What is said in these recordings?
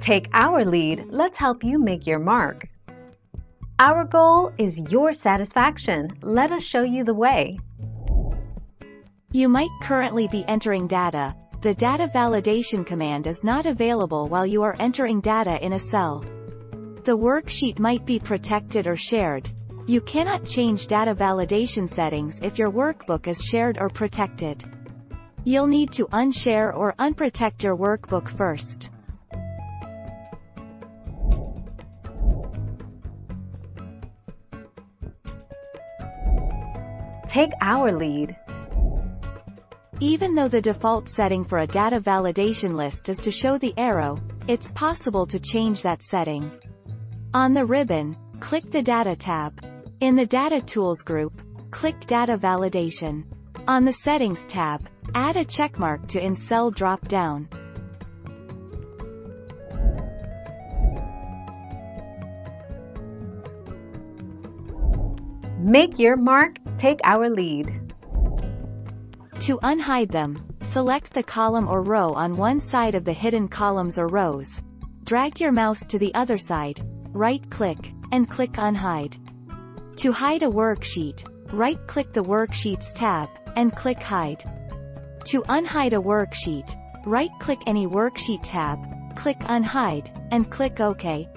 Take our lead, let's help you make your mark. Our goal is your satisfaction. Let us show you the way. You might currently be entering data. The data validation command is not available while you are entering data in a cell. The worksheet might be protected or shared. You cannot change data validation settings if your workbook is shared or protected. You'll need to unshare or unprotect your workbook first. Take our lead. Even though the default setting for a data validation list is to show the arrow, it's possible to change that setting. On the ribbon, click the Data tab. In the Data Tools group, click Data Validation. On the Settings tab, add a checkmark to In Cell drop-down. Make your mark, take our lead. To unhide them, select the column or row on one side of the hidden columns or rows. Drag your mouse to the other side, right-click, and click Unhide. To hide a worksheet, right-click the Worksheets tab, and click Hide. To unhide a worksheet, right-click any worksheet tab, click Unhide, and click OK.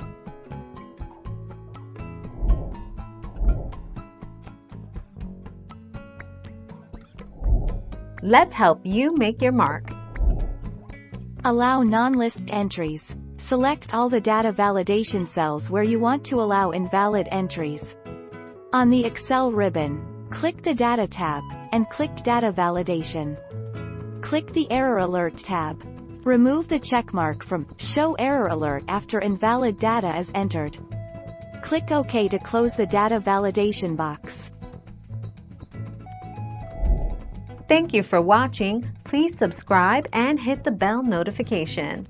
Let's help you make your mark. Allow non-list entries. Select all the data validation cells where you want to allow invalid entries. On the Excel ribbon, click the Data tab, and click Data Validation. Click the Error Alert tab. Remove the checkmark from Show Error Alert after invalid data is entered. Click OK to close the data validation box. Thank you for watching. Please subscribe and hit the bell notification.